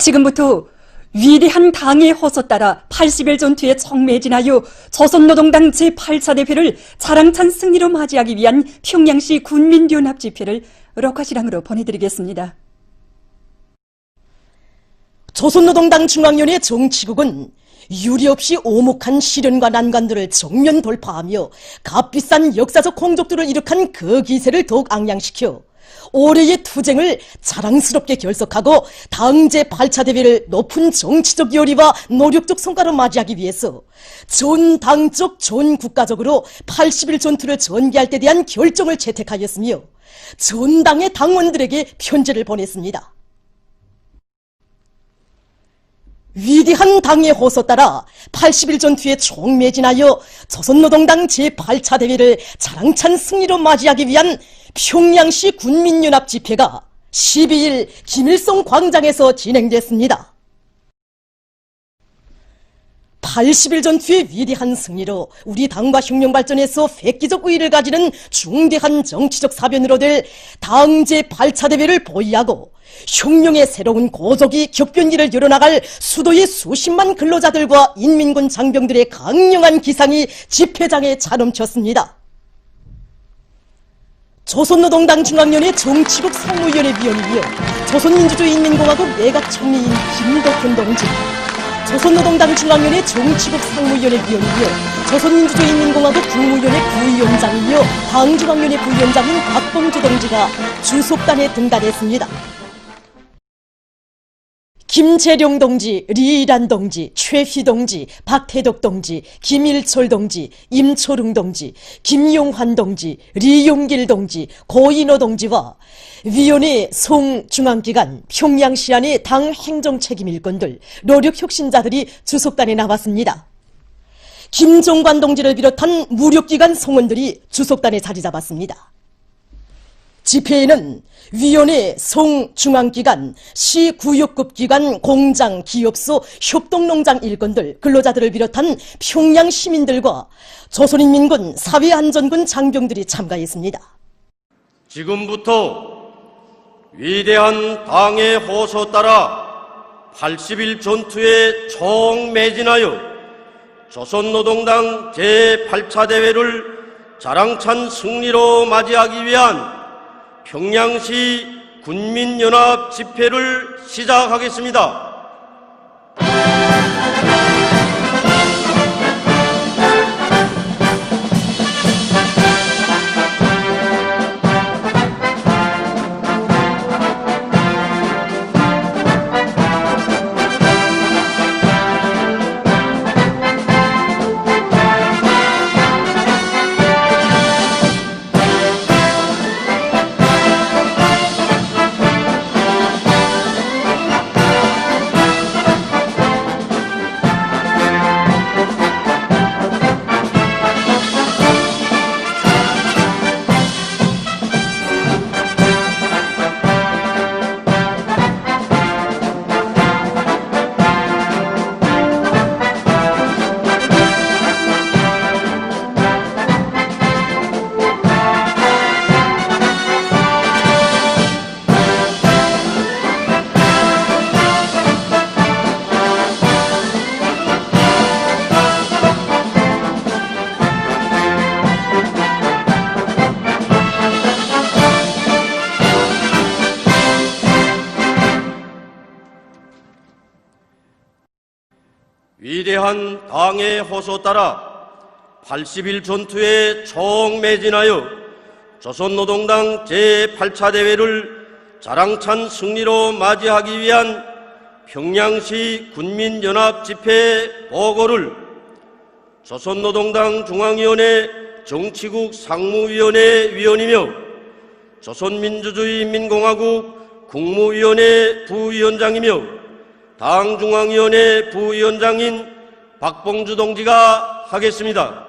지금부터 위대한 당의 호소 따라 80일 전투에 청매진하여 조선노동당 제8차 대회를 자랑찬 승리로 맞이하기 위한 평양시 군민연합 집회를 럭카시랑으로 보내드리겠습니다. 조선노동당 중앙위원회 정치국은 유례없이 오목한 시련과 난관들을 정면 돌파하며 값비싼 역사적 공적들을 이룩한 그 기세를 더욱 앙양시켜 올해의 투쟁을 자랑스럽게 결석하고 당 제8차 대회를 높은 정치적 열의와 노력적 성과로 맞이하기 위해서 전 당적, 전 국가적으로 80일 전투를 전개할 때 대한 결정을 채택하였으며 전 당의 당원들에게 편지를 보냈습니다. 위대한 당의 호소 따라 80일 전투에 총매진하여 조선노동당 제8차 대회를 자랑찬 승리로 맞이하기 위한 평양시 군민연합 집회가 12일 김일성 광장에서 진행됐습니다. 80일 전투의 위대한 승리로 우리 당과 혁명 발전에서 획기적 의의를 가지는 중대한 정치적 사변으로 될 당 제8차 대회를 보위하고 혁명의 새로운 고속이 격변기를 열어나갈 수도의 수십만 근로자들과 인민군 장병들의 강력한 기상이 집회장에 차넘쳤습니다. 조선노동당 중앙위원회 정치국 상무위원회 위원이며 조선민주주의인민공화국 내각총리인 김덕현 동지, 조선노동당 중앙위원회 정치국 상무위원회 위원이며 조선민주주의인민공화국 국무위원회 부위원장이며 당중앙위원회 부위원장인 박봉주 동지가 주석단에 등단했습니다. 김재룡 동지, 리일한 동지, 최휘 동지, 박태덕 동지, 김일철 동지, 임초릉 동지, 김용환 동지, 리용길 동지, 고인호 동지와 위원회 송중앙기관, 평양시안의 당 행정책임일꾼들, 노력혁신자들이 주석단에 나왔습니다. 김종관 동지를 비롯한 무력기관 성원들이 주석단에 자리 잡았습니다. 집회에는 위원회, 송중앙기관, 시구역급 기관, 공장, 기업소, 협동농장 일꾼들, 근로자들을 비롯한 평양 시민들과 조선인민군 사회안전군 장병들이 참가했습니다. 지금부터 위대한 당의 호소 따라 80일 전투에 총매진하여 조선노동당 제8차 대회를 자랑찬 승리로 맞이하기 위한 평양시 군민연합 집회를 시작하겠습니다. 위대한 당의 호소 따라 80일 전투에 총매진하여 조선노동당 제8차 대회를 자랑찬 승리로 맞이하기 위한 평양시 군민연합 집회 보고를 조선노동당 중앙위원회 정치국 상무위원회 위원이며 조선민주주의인민공화국 국무위원회 부위원장이며 당중앙위원회 부위원장인 박봉주 동지가 하겠습니다.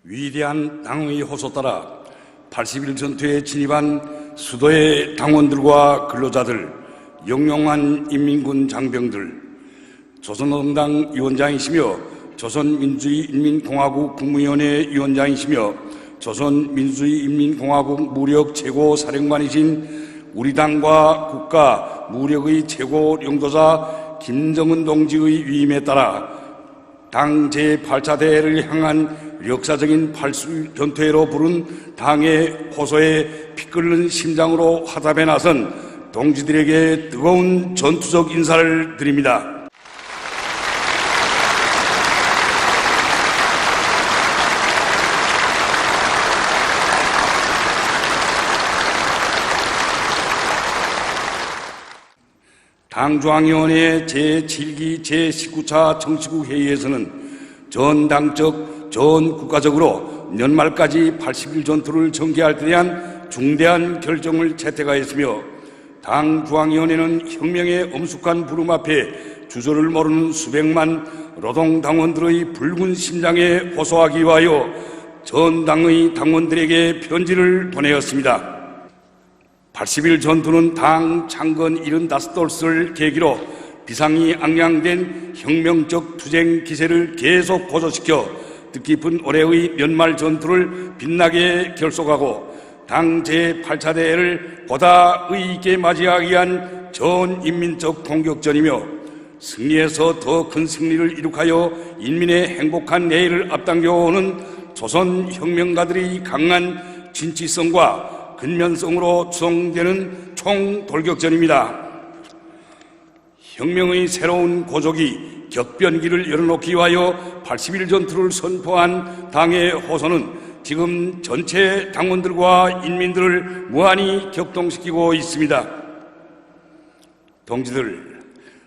위대한 당의 호소 따라 80일 전투에 진입한 수도의 당원들과 근로자들, 영롱한 인민군 장병들, 조선노동당 위원장이시며 조선민주주의인민공화국 국무위원회 위원장이시며 조선민주주의인민공화국 무력 최고 사령관이신 우리 당과 국가 무력의 최고領導자 김정은 동지의 위임에 따라 당 제8차 대회를 향한 역사적인 80일 전투회로 부른 당의 호소에 피 끓는 심장으로 화답에 나선 동지들에게 뜨거운 전투적 인사를 드립니다. 당중앙위원회 제7기 제19차 정치국 회의에서는 전당적, 전국가적으로 연말까지 80일 전투를 전개할 데 대한 중대한 결정을 채택하였으며 당중앙위원회는 혁명의 엄숙한 부름 앞에 주저를 모르는 수백만 노동당원들의 붉은 심장에 호소하기 위하여 전 당의 당원들에게 편지를 보내었습니다. 80일 전투는 당 창건 75돌을 계기로 비상이 앙양된 혁명적 투쟁 기세를 계속 고조시켜 뜻깊은 올해의 연말 전투를 빛나게 결속하고 당 제8차 대회를 보다 의의 있게 맞이하기 위한 전인민적 공격전이며 승리에서 더 큰 승리를 이룩하여 인민의 행복한 내일을 앞당겨오는 조선 혁명가들의 강한 진취성과 근면성으로 추정되는 총돌격전입니다. 혁명의 새로운 고족이 격변기를 열어놓기 위하여 80일 전투를 선포한 당의 호소는 지금 전체 당원들과 인민들을 무한히 격동시키고 있습니다. 동지들,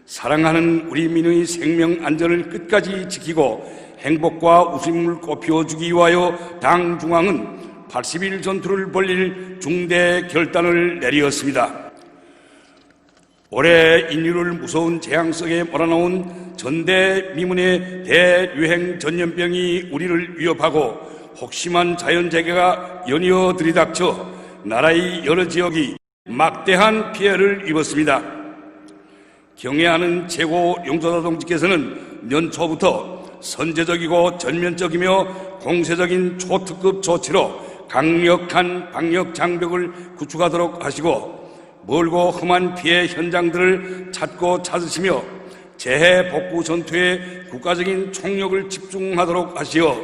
사랑하는 우리 민의 생명 안전을 끝까지 지키고 행복과 웃음을 꽃피워주기 위하여 당 중앙은 80일 전투를 벌릴 중대 결단을 내리었습니다. 올해 인류를 무서운 재앙 속에 몰아넣은 전대미문의 대유행 전염병이 우리를 위협하고 혹심한 자연재해가 연이어 들이닥쳐 나라의 여러 지역이 막대한 피해를 입었습니다. 경애하는 최고 용조사 동지께서는 연초부터 선제적이고 전면적이며 공세적인 초특급 조치로 강력한 방역 장벽을 구축하도록 하시고 멀고 험한 피해 현장들을 찾고 찾으시며 재해 복구 전투에 국가적인 총력을 집중하도록 하시어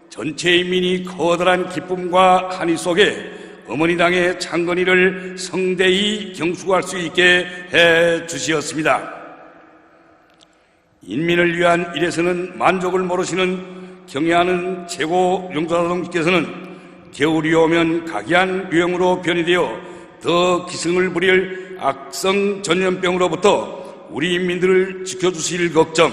전체 인민이 커다란 기쁨과 한이 속에 어머니 당의 창건일을 성대히 경축할 수 있게 해 주시었습니다. 인민을 위한 일에서는 만족을 모르시는 경애하는 최고 용조사 동지께서는 겨울이 오면 각이한 유행으로 변이되어 더 기승을 부릴 악성 전염병으로부터 우리 인민들을 지켜주실 걱정,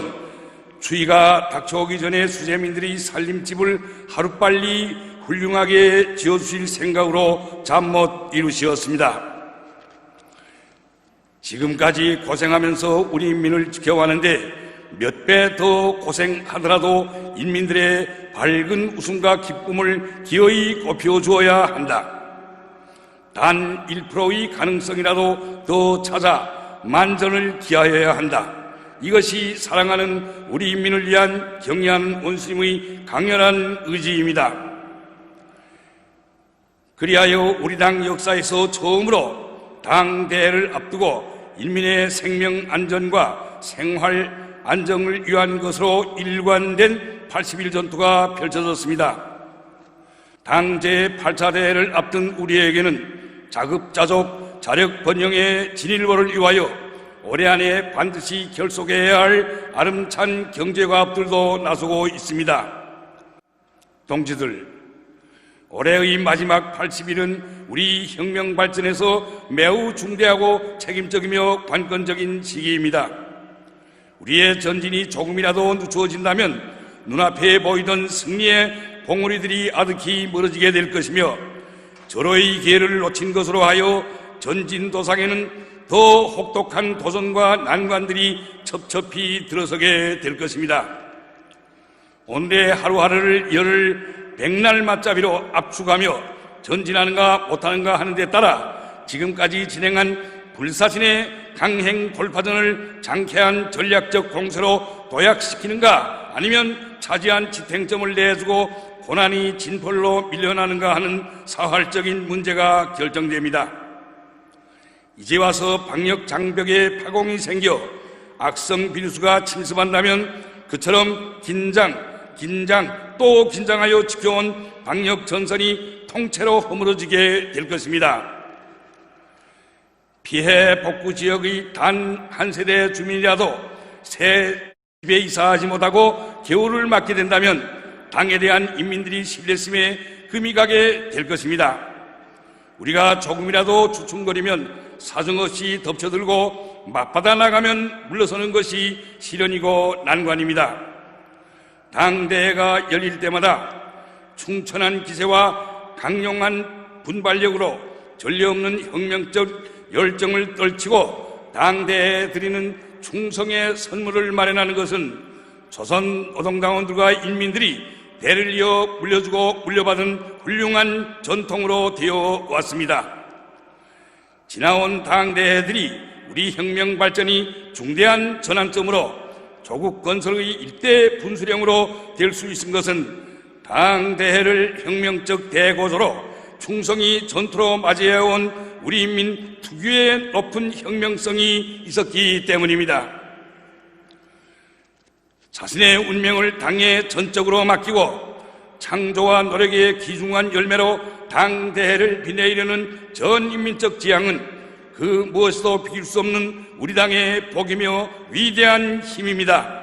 추위가 닥쳐오기 전에 수재민들이 살림집을 하루빨리 훌륭하게 지어주실 생각으로 잠 못 이루시었습니다. 지금까지 고생하면서 우리 인민을 지켜왔는데 몇 배 더 고생하더라도 인민들의 밝은 웃음과 기쁨을 기어이 꽃피워 주어야 한다. 단 1%의 가능성이라도 더 찾아 만전을 기하여야 한다. 이것이 사랑하는 우리 인민을 위한 경애한 원수님의 강렬한 의지입니다. 그리하여 우리 당 역사에서 처음으로 당 대회를 앞두고 인민의 생명 안전과 생활 안정을 위한 것으로 일관된 80일 전투가 펼쳐졌습니다. 당 제8차 대회를 앞둔 우리에게는 자급자족 자력 번영의 진일보를 위하여 올해 안에 반드시 결속해야 할 아름찬 경제과업들도 나서고 있습니다. 동지들, 올해의 마지막 80일은 우리 혁명 발전에서 매우 중대하고 책임적이며 관건적인 시기입니다. 우리의 전진이 조금이라도 늦추어진다면 눈앞에 보이던 승리의 봉우리들이 아득히 멀어지게 될 것이며 절호의 기회를 놓친 것으로 하여 전진 도상에는 더 혹독한 도전과 난관들이 첩첩히 들어서게 될 것입니다. 오늘의 하루하루를 열을 백날 맞잡이로 압축하며 전진하는가 못하는가 하는 데 따라 지금까지 진행한 불사신의 강행 돌파전을 장쾌한 전략적 공세로 도약시키는가 아니면 차지한 지탱점을 내주고 고난이 진폴로 밀려나는가 하는 사활적인 문제가 결정됩니다. 이제 와서 방역 장벽에 파공이 생겨 악성 비루스가 침습한다면 그처럼 긴장 또 긴장하여 지켜온 방역 전선이 통째로 허물어지게 될 것입니다. 피해 복구 지역의 단 한 세대 주민이라도 새 집에 이사하지 못하고 겨울을 맞게 된다면 당에 대한 인민들이 신뢰심에 금이 가게 될 것입니다. 우리가 조금이라도 주춤거리면 사정없이 덮쳐들고 맞받아 나가면 물러서는 것이 시련이고 난관입니다. 당대회가 열릴 때마다 충천한 기세와 강력한 분발력으로 전례 없는 혁명적 열정을 떨치고 당대회에 드리는 충성의 선물을 마련하는 것은 조선 노동당원들과 인민들이 대를 이어 물려주고 물려받은 훌륭한 전통으로 되어 왔습니다. 지나온 당대회들이 우리 혁명 발전이 중대한 전환점으로 조국 건설의 일대 분수령으로 될 수 있은 것은 당대회를 혁명적 대고조로 충성이 전투로 맞이해온 우리 인민 특유의 높은 혁명성이 있었기 때문입니다. 자신의 운명을 당에 전적으로 맡기고 창조와 노력의 귀중한 열매로 당대회를 빛내려는 전인민적 지향은 그 무엇에도 비길 수 없는 우리 당의 복이며 위대한 힘입니다.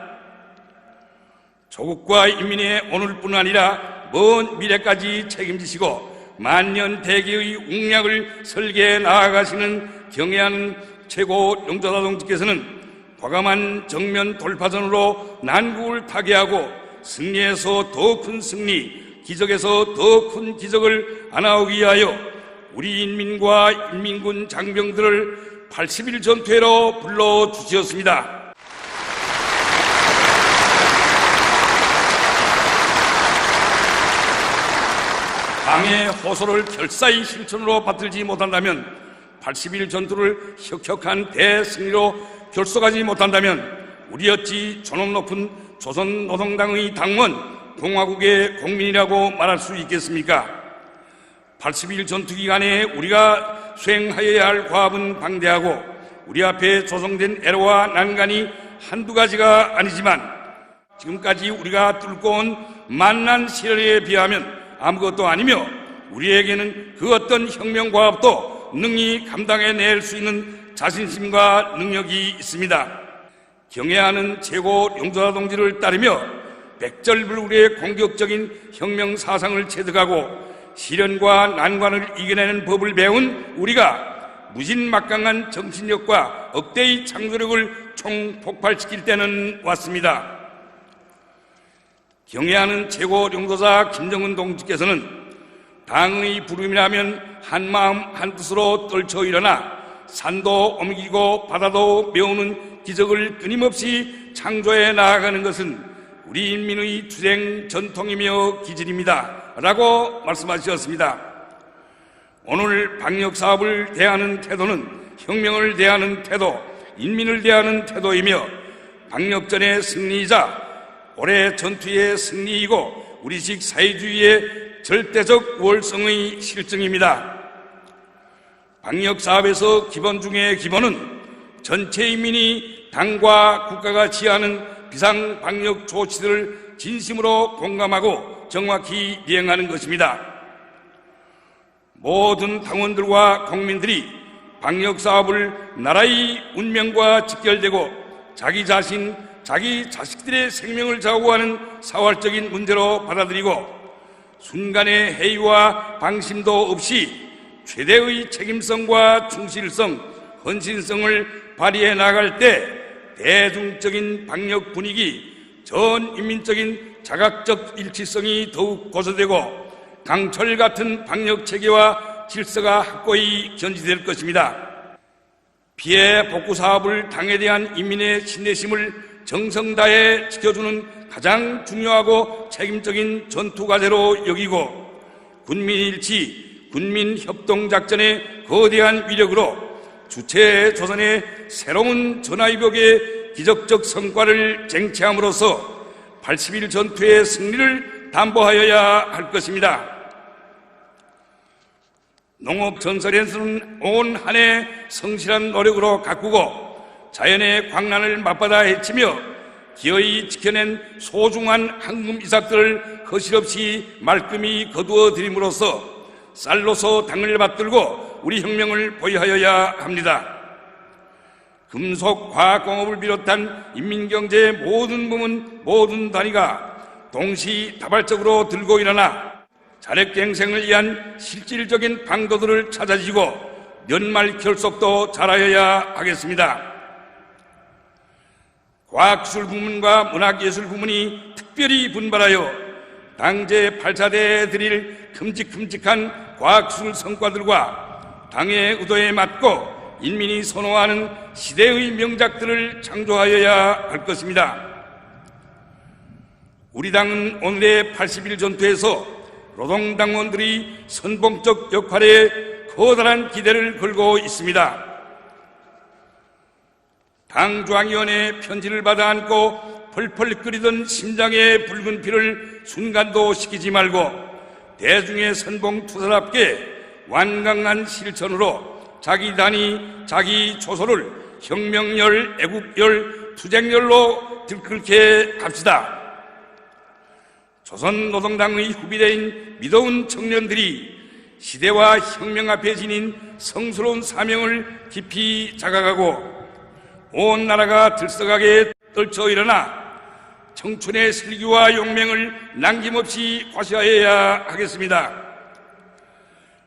조국과 인민의 오늘뿐 아니라 먼 미래까지 책임지시고 만년 대계의 웅략을 설계해 나아가시는 경애하는 최고 용조사 동지께서는 과감한 정면 돌파전으로 난국을 타개하고 승리에서 더 큰 승리, 기적에서 더 큰 기적을 안아오기 위하여 우리 인민과 인민군 장병들을 80일 전투회로 불러주시었습니다. 당의 호소를 결사의 실천으로 받들지 못한다면 80일 전투를 혁혁한 대승리로 결속하지 못한다면 우리 어찌 존엄 높은 조선노동당의 당원 공화국의 국민이라고 말할 수 있겠습니까? 80일 전투 기간에 우리가 수행하여야 할 과업은 방대하고 우리 앞에 조성된 애로와 난간이 한두 가지가 아니지만 지금까지 우리가 뚫고 온 만난 시련에 비하면 아무것도 아니며 우리에게는 그 어떤 혁명 과업도 능히 감당해낼 수 있는 자신심과 능력이 있습니다. 경애하는 최고 용조사 동지를 따르며 백절불굴의 공격적인 혁명 사상을 체득하고 시련과 난관을 이겨내는 법을 배운 우리가 무진막강한 정신력과 억대의 창조력을 총폭발시킬 때는 왔습니다. 경애하는 최고 용도사 김정은 동지께서는 당의 부름이라면 한마음 한뜻으로 떨쳐 일어나 산도 옮기고 바다도 메우는 기적을 끊임없이 창조해 나아가는 것은 우리 인민의 투쟁 전통이며 기질입니다. 라고 말씀하셨습니다. 오늘 방역사업을 대하는 태도는 혁명을 대하는 태도, 인민을 대하는 태도이며 방역전의 승리이자 올해 전투의 승리이고 우리식 사회주의의 절대적 우월성의 실증입니다. 방역사업에서 기본 중의 기본은 전체 인민이 당과 국가가 지하는 비상방역 조치들을 진심으로 공감하고 정확히 이행하는 것입니다. 모든 당원들과 국민들이 방역사업을 나라의 운명과 직결되고 자기 자신, 자기 자식들의 생명을 좌우하는 사활적인 문제로 받아들이고 순간의 회의와 방심도 없이 최대의 책임성과 충실성, 헌신성을 발휘해 나갈 때 대중적인 방역 분위기, 전 인민적인 자각적 일치성이 더욱 고조되고 강철 같은 방역 체계와 질서가 확고히 견지될 것입니다. 피해 복구 사업을 당에 대한 인민의 신뢰심을 정성 다해 지켜주는 가장 중요하고 책임적인 전투과제로 여기고 군민일치, 군민협동작전의 거대한 위력으로 주체 조선의 새로운 전화위복의 기적적 성과를 쟁취함으로써 80일 전투의 승리를 담보하여야 할 것입니다. 농업 전선에서는 온 한 해 성실한 노력으로 가꾸고 자연의 광란을 맞받아 헤치며 기어이 지켜낸 소중한 황금 이삭들을 거실없이 말끔히 거두어 드림으로써 쌀로서 당을 받들고 우리 혁명을 보유하여야 합니다. 금속, 과학공업을 비롯한 인민경제의 모든 부문, 모든 단위가 동시다발적으로 들고 일어나 자력갱생을 위한 실질적인 방도들을 찾아지고 연말 결속도 잘하여야 하겠습니다. 과학기술 부문과 문학예술 부문이 특별히 분발하여 당제 8차대에 드릴 큼직큼직한 과학기술 성과들과 당의 의도에 맞고 인민이 선호하는 시대의 명작들을 창조하여야 할 것입니다. 우리 당은 오늘의 80일 전투에서 노동당원들이 선봉적 역할에 커다란 기대를 걸고 있습니다. 당중앙위원회 편지를 받아 안고 펄펄 끓이던 심장의 붉은 피를 순간도 식히지 말고 대중의 선봉투사답게 완강한 실천으로 자기 단위, 자기 초소를 혁명열, 애국열, 투쟁열로 들끓게 합시다. 조선노동당의 후비대인 믿어온 청년들이 시대와 혁명 앞에 지닌 성스러운 사명을 깊이 자각하고 온 나라가 들썩하게 떨쳐 일어나 청춘의 슬기와 용맹을 남김없이 과시하여야 하겠습니다.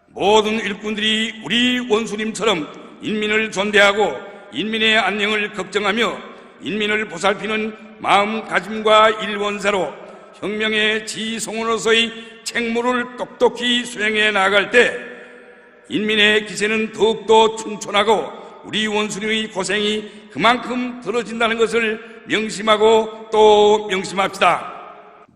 모든 일꾼들이 우리 원수님처럼 인민을 존대하고 인민의 안녕을 걱정하며 인민을 보살피는 마음가짐과 일원사로 혁명의 지성으로서의 책무를 똑똑히 수행해 나아갈 때 인민의 기세는 더욱더 충천하고 우리 원수님의 고생이 그만큼 덜어진다는 것을 명심하고 또 명심합시다.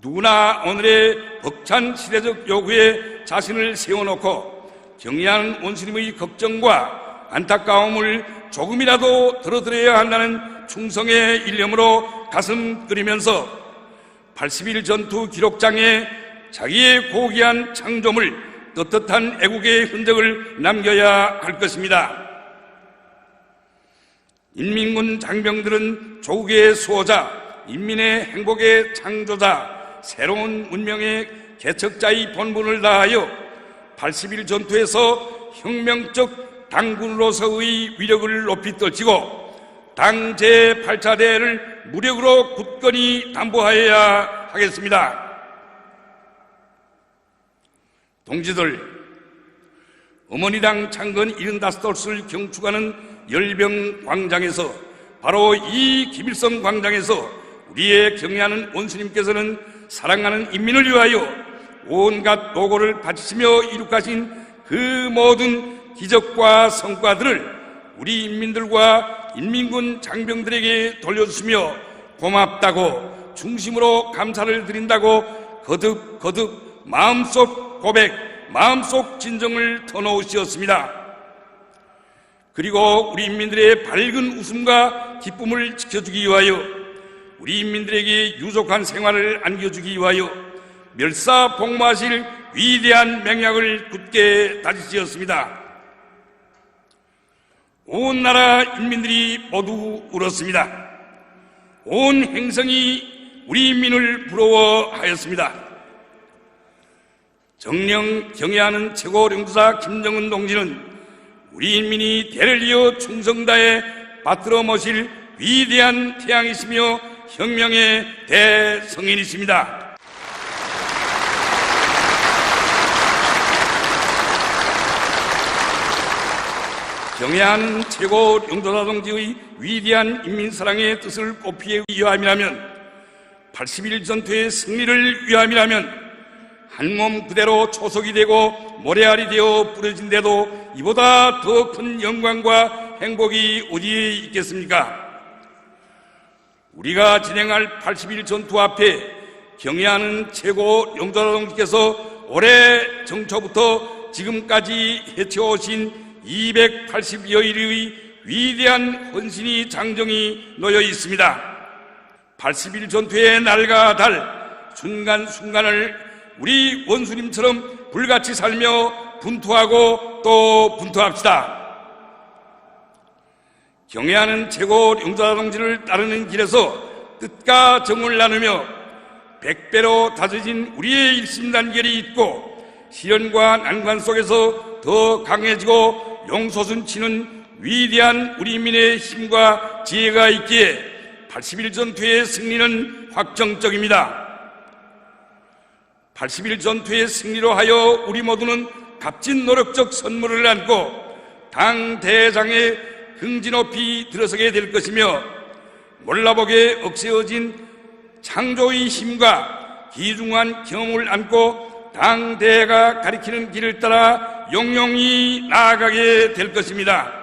누구나 오늘의 벅찬 시대적 요구에 자신을 세워놓고 경의하는 원수님의 걱정과 안타까움을 조금이라도 덜어드려야 한다는 충성의 일념으로 가슴 끓이면서 80일 전투 기록장에 자기의 고귀한 창조물, 떳떳한 애국의 흔적을 남겨야 할 것입니다. 인민군 장병들은 조국의 수호자, 인민의 행복의 창조자, 새로운 문명의 개척자의 본분을 다하여 80일 전투에서 혁명적 당군으로서의 위력을 높이 떨치고 당 제8차대를 무력으로 굳건히 담보하여야 하겠습니다. 동지들, 어머니당 창건 75돌을 경축하는 열병광장에서 바로 이 김일성 광장에서 우리의 경애하는 원수님께서는 사랑하는 인민을 위하여 온갖 노고를 바치시며 이룩하신 그 모든 기적과 성과들을 우리 인민들과 인민군 장병들에게 돌려주시며 고맙다고 중심으로 감사를 드린다고 거듭 마음속 고백, 마음속 진정을 터놓으시었습니다. 그리고 우리 인민들의 밝은 웃음과 기쁨을 지켜주기 위하여 우리 인민들에게 유족한 생활을 안겨주기 위하여 멸사복무하실 위대한 맹약을 굳게 다지시었습니다. 온 나라 인민들이 모두 울었습니다. 온 행성이 우리 인민을 부러워하였습니다. 정령 경애하는 최고領導자 김정은 동지는 우리 인민이 대를 이어 충성다에 받들어 모실 위대한 태양이시며 혁명의 대성인이십니다. 경애하는 최고領導자 동지의 위대한 인민사랑의 뜻을 꽃피우기 위함이라면 80일 전투의 승리를 위함이라면 한 몸 그대로 초석이 되고 모래알이 되어 부러진데도 이보다 더 큰 영광과 행복이 어디에 있겠습니까? 우리가 진행할 80일 전투 앞에 경애하는 최고領導자 동지께서 올해 정초부터 지금까지 해쳐오신 280여 일의 위대한 헌신이 장정이 놓여 있습니다. 80일 전투의 날과 달, 순간순간을 우리 원수님처럼 불같이 살며 분투하고 또 분투합시다. 경애하는 최고 용사 동지를 따르는 길에서 뜻과 정을 나누며 100배로 다져진 우리의 일심단결이 있고 시련과 난관 속에서 더 강해지고 용솟은 치는 위대한 우리 민의 힘과 지혜가 있기에 80일 전투의 승리는 확정적입니다. 80일 전투의 승리로 하여 우리 모두는 값진 노력적 선물을 안고 당 대장의 흥지 높이 들어서게 될 것이며 몰라보게 억세어진 창조의 힘과 귀중한 경험을 안고 당대가 가리키는 길을 따라 용용히 나아가게 될 것입니다.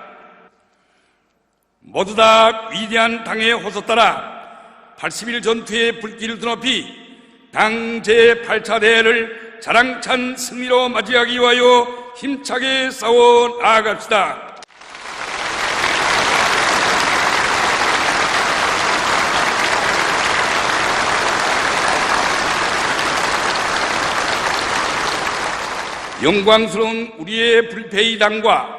모두 다 위대한 당의 호소 따라 80일 전투의 불길을 드높이 당 제8차 대회를 자랑찬 승리로 맞이하기 위하여 힘차게 싸워 나아갑시다. 영광스러운 우리의 불패의 당과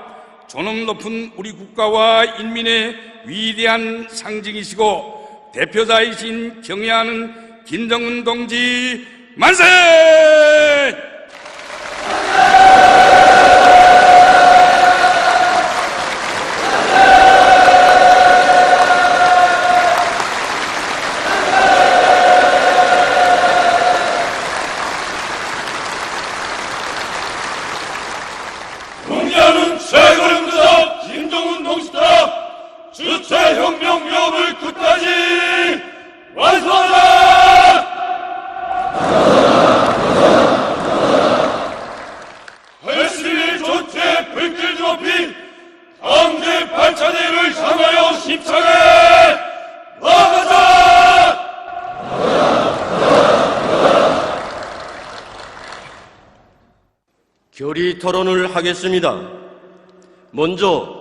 존엄 높은 우리 국가와 인민의 위대한 상징이시고 대표자이신 경애하는 김정은 동지 만세! 경애하는 최고 용사 김정은 동지다. 주체혁명 위협을 끝까지 완수하자. 80일 전체 불길 높이 당제 8차 대회를 향하여 힘차게 나아가자. 결의 토론을 하겠습니다. 먼저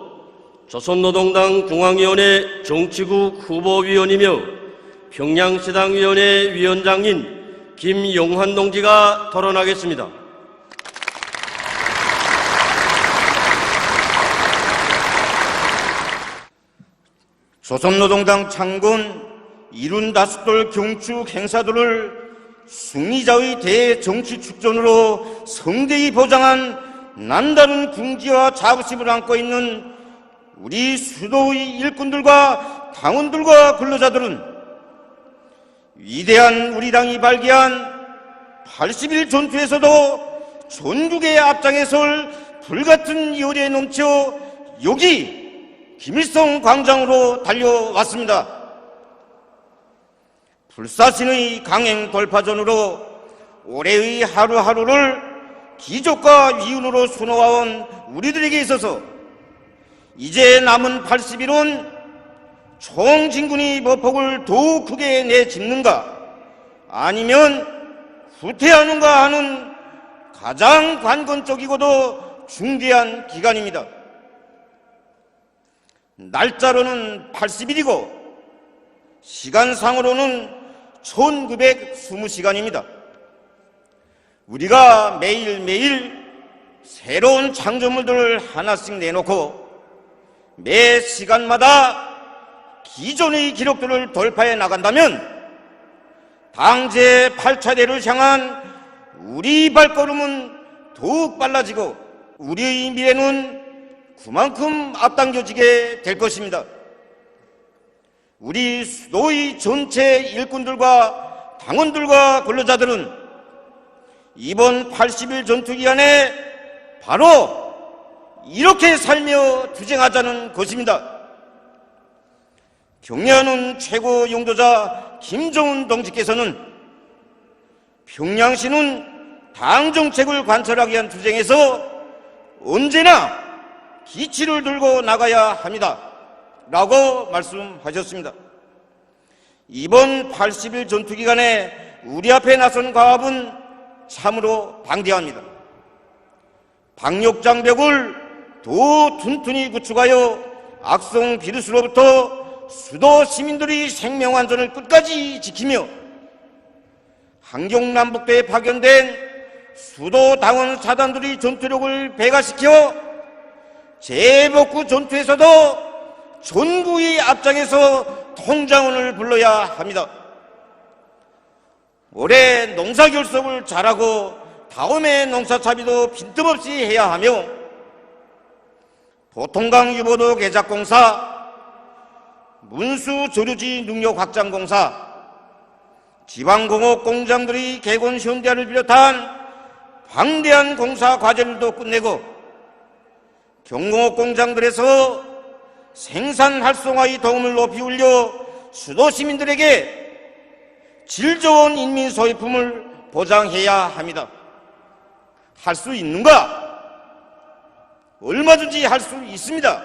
조선노동당 중앙위원회 정치국 후보위원이며 평양시당위원회 위원장인 김용환 동지가 토론하겠습니다. 조선노동당 창건 75돌 경축 행사들을 승리자의 대정치 축전으로 성대히 보장한 남다른 궁지와 자부심을 안고 있는 우리 수도의 일꾼들과 당원들과 근로자들은 위대한 우리 당이 발기한 80일 전투에서도 전국의 앞장에 설 불같은 열에 넘쳐 여기 김일성 광장으로 달려왔습니다. 불사신의 강행 돌파전으로 올해의 하루하루를 기적과 위운으로 수놓아온 우리들에게 있어서 이제 남은 80일은 총진군이 보폭을 더욱 크게 내짓는가 아니면 후퇴하는가 하는 가장 관건적이고도 중대한 기간입니다. 날짜로는 80일이고 시간상으로는 1920시간입니다. 우리가 매일매일 새로운 창조물들을 하나씩 내놓고 매 시간마다 기존의 기록들을 돌파해 나간다면 당제 8차 대를 향한 우리 발걸음은 더욱 빨라지고 우리의 미래는 그만큼 앞당겨지게 될 것입니다. 우리 수도의 전체 일꾼들과 당원들과 근로자들은 이번 80일 전투기간에 바로 이렇게 살며 투쟁하자는 것입니다. 경애하는 최고 용도자 김정은 동지께서는 평양시는 당 정책을 관철하기 위한 투쟁에서 언제나 기치를 들고 나가야 합니다. 라고 말씀하셨습니다. 이번 80일 전투기간에 우리 앞에 나선 과업은 참으로 방대합니다. 방역장벽을 더 튼튼히 구축하여 악성 비루스로부터 수도 시민들의 생명 안전을 끝까지 지키며 한경남북도에 파견된 수도 당원 사단들의 전투력을 배가시켜 재복구 전투에서도 전구의 앞장에서 통장원을 불러야 합니다. 올해 농사 결석을 잘하고 다음에 농사 차비도 빈틈없이 해야 하며 보통강 유보도 개작공사, 문수 조류지 능력 확장공사, 지방공업 공장들의 개건 현대화를 비롯한 방대한 공사 과제들도 끝내고 경공업 공장들에서 생산 활성화의 도움을 높이 올려 수도 시민들에게 질 좋은 인민 소유품을 보장해야 합니다. 할 수 있는가? 얼마든지 할 수 있습니다.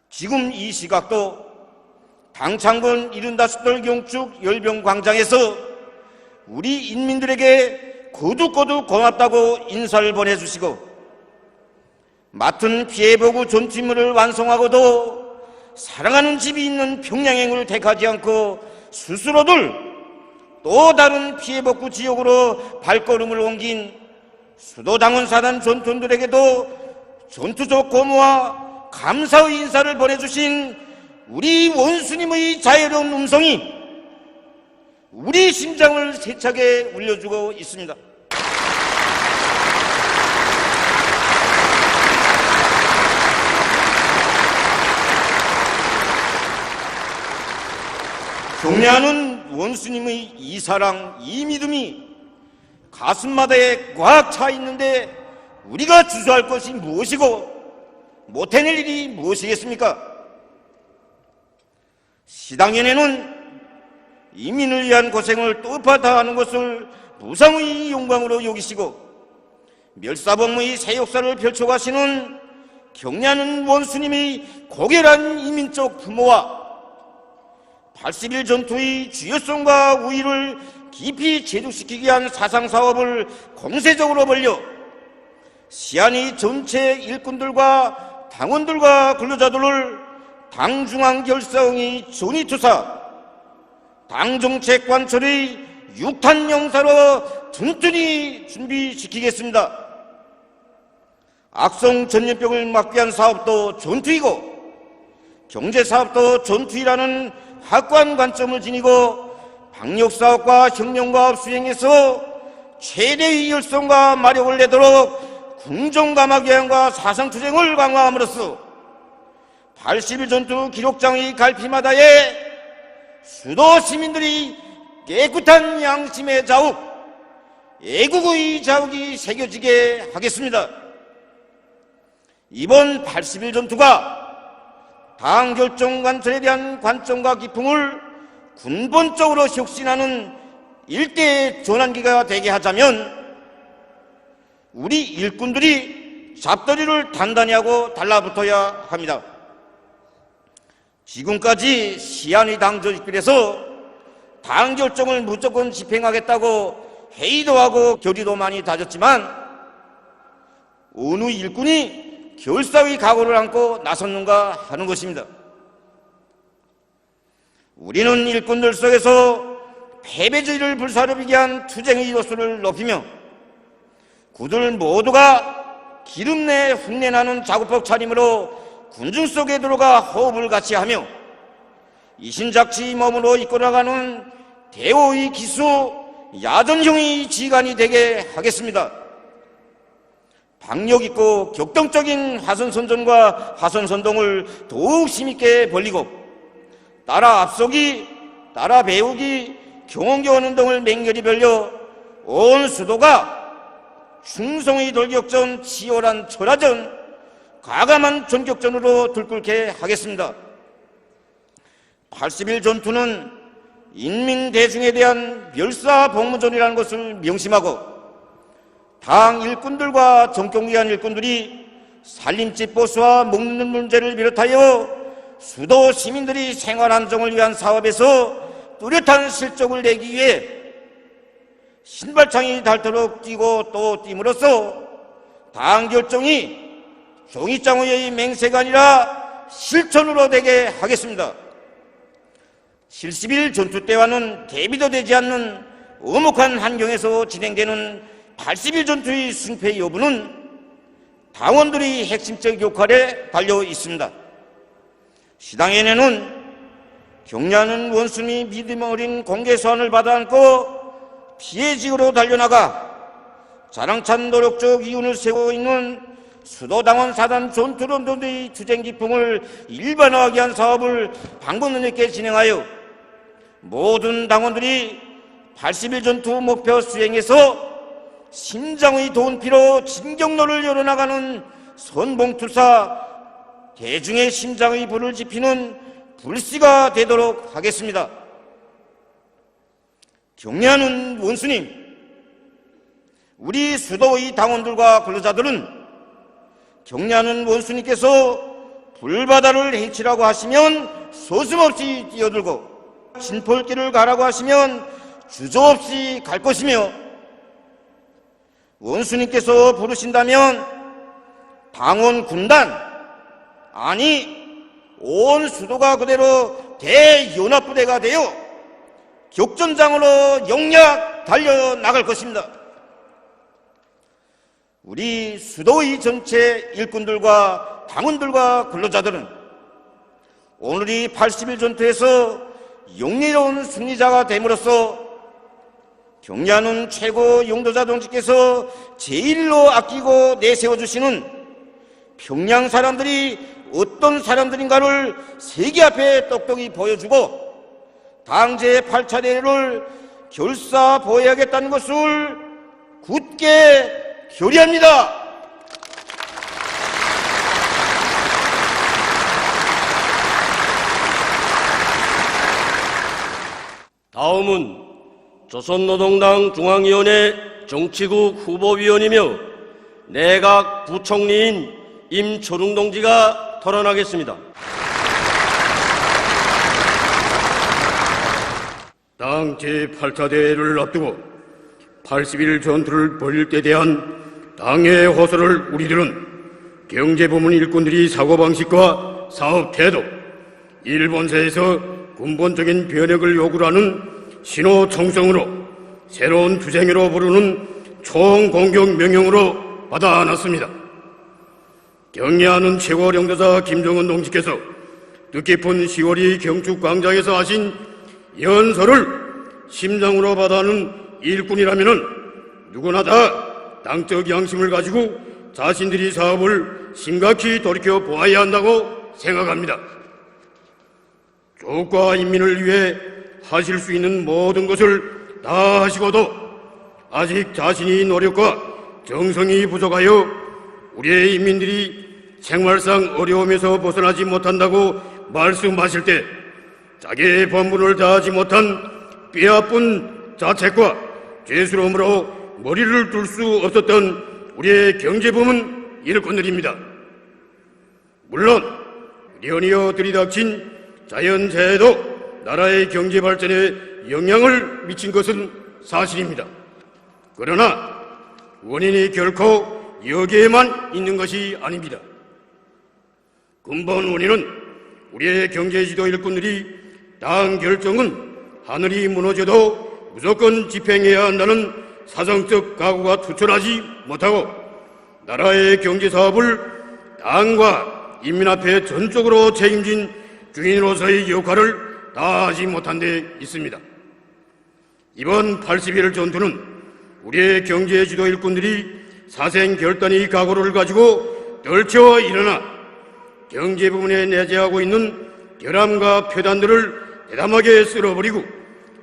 지금 이 시각도 당창군 75돌 경축 열병광장에서 우리 인민들에게 거듭거듭 고맙다고 인사를 보내주시고 맡은 피해보고 전투임무를 완성하고도 사랑하는 집이 있는 평양행을 택하지 않고 스스로들 또 다른 피해복구 지역으로 발걸음을 옮긴 수도당원사단 전투원들에게도 전투적 고무와 감사의 인사를 보내주신 우리 원수님의 자애로운 음성이 우리 심장을 세차게 울려주고 있습니다. 경례하는 원수님의 이 사랑, 이 믿음이 가슴마다에 꽉 차 있는데 우리가 주저할 것이 무엇이고 못해낼 일이 무엇이겠습니까? 시당연에는 이민을 위한 고생을 뜻하다하는 것을 무상의 영광으로 여기시고 멸사범의 새 역사를 펼쳐가시는 경례하는 원수님의 고결한 이민적 부모와 80일 전투의 주요성과 우위를 깊이 제득시키기 위한 사상사업을 공세적으로 벌려 시안의 전체 일꾼들과 당원들과 근로자들을 당중앙 결성의 전위투사, 당정책 관철의 육탄 영사로 튼튼히 준비시키겠습니다. 악성 전염병을 막기 위한 사업도 전투이고 경제사업도 전투이라는 확고한 관점을 지니고 방역사업과 혁명과업 수행에서 최대의 열성과 마력을 내도록 궁정감화교양과 사상투쟁을 강화함으로써 80일 전투 기록장의 갈피마다에 수도 시민들이 깨끗한 양심의 자욱, 애국의 자욱이 새겨지게 하겠습니다. 이번 80일 전투가 당 결정 관철에 대한 관점과 기풍을 근본적으로 혁신하는 일대의 전환기가 되게 하자면 우리 일꾼들이 잡다리를 단단히 하고 달라붙어야 합니다. 지금까지 시안의 당정집필에서 당 결정을 무조건 집행하겠다고 회의도 하고 결의도 많이 다졌지만 어느 일꾼이 결사의 각오를 안고 나섰는가 하는 것입니다. 우리는 일꾼들 속에서 패배주의를 불사르게 한 투쟁의 요소를 높이며 그들 모두가 기름내 흉내나는 자구폭 차림으로 군중 속에 들어가 호흡을 같이 하며 이신작치 몸으로 이끌어가는 대오의 기수 야전형의 지간이 되게 하겠습니다. 박력 있고 격동적인 화선선전과 화선선동을 더욱 힘있게 벌리고 따라 앞서기, 따라 배우기, 경원교원 운동을 맹렬히 벌려 온 수도가 충성의 돌격전, 치열한 철화전, 과감한 전격전으로 들끓게 하겠습니다. 80일 전투는 인민대중에 대한 멸사복무전이라는 것을 명심하고 당 일꾼들과 정경위한 일꾼들이 살림집 보수와 먹는 문제를 비롯하여 수도 시민들이 생활 안정을 위한 사업에서 뚜렷한 실적을 내기 위해 신발창이 닳도록 뛰고 또 뛰므로써 당 결정이 종이장의 맹세가 아니라 실천으로 되게 하겠습니다. 70일 전투 때와는 대비도 되지 않는 엄혹한 환경에서 진행되는 80일 전투의 승패 여부는 당원들의 핵심적 역할에 달려 있습니다. 시당연에는 격려하는 원수님이 믿음 어린 공개 소환을 받아 안고 피해지으로 달려나가 자랑찬 노력적 이윤을 세우고 있는 수도당원 사단 전투론도의 투쟁 기풍을 일반화하기 위한 사업을 방법론 있게 진행하여 모든 당원들이 80일 전투 목표 수행에서 심장의 돈피로 진경로를 열어나가는 선봉투사 대중의 심장의 불을 지피는 불씨가 되도록 하겠습니다. 격려하는 원수님, 우리 수도의 당원들과 근로자들은 격려하는 원수님께서 불바다를 헤치라고 하시면 서슴없이 뛰어들고 진폴길을 가라고 하시면 주저없이 갈 것이며, 원수님께서 부르신다면 당원 군단, 아니 온 수도가 그대로 대연합부대가 되어 격전장으로 영약 달려나갈 것입니다. 우리 수도의 전체 일꾼들과 당원들과 근로자들은 오늘이 80일 전투에서 영예로운 승리자가 됨으로써 격려하는 최고 용도자 동지께서 제일로 아끼고 내세워주시는 평양 사람들이 어떤 사람들인가를 세계 앞에 똑똑히 보여주고 당제 8차 대회를 결사 보여야겠다는 것을 굳게 결의합니다. 다음은 조선노동당 중앙위원회 정치국 후보위원이며 내각 부총리인 임초릉 동지가 토론하겠습니다. 당 제8차 대회를 앞두고 80일 전투를 벌일 때 대한 당의 호소를 우리들은 경제부문 일꾼들이 사고방식과 사업태도, 일본사에서 근본적인 변혁을 요구하는 신호총성으로 새로운 투쟁으로 부르는 총공격 명령으로 받아놨습니다. 격려하는 최고령도자 김정은 동지께서 뜻깊은 10월이 경축광장에서 하신 연설을 심장으로 받아는 일꾼이라면 누구나 다 당적 양심을 가지고 자신들이 사업을 심각히 돌이켜 보아야 한다고 생각합니다. 조국과 인민을 위해 하실 수 있는 모든 것을 다 하시고도 아직 자신이 노력과 정성이 부족하여 우리의 인민들이 생활상 어려움에서 벗어나지 못한다고 말씀하실 때 자기의 본분을 다하지 못한 뼈아픈 자책과 죄스러움으로 머리를 둘 수 없었던 우리의 경제부문 일꾼들입니다. 물론 연이어 들이닥친 자연재해도 나라의 경제 발전에 영향을 미친 것은 사실입니다. 그러나 원인이 결코 여기에만 있는 것이 아닙니다. 근본 원인은 우리의 경제지도 일꾼들이 당 결정은 하늘이 무너져도 무조건 집행해야 한다는 사상적 각오가 투철하지 못하고 나라의 경제사업을 당과 인민 앞에 전적으로 책임진 주인으로서의 역할을 다하지 못한 데 있습니다. 이번 80일 전투는 우리의 경제지도 일꾼들이 사생결단의 각오를 가지고 떨쳐 일어나 경제 부문에 내재하고 있는 결함과 표단들을 대담하게 쓸어버리고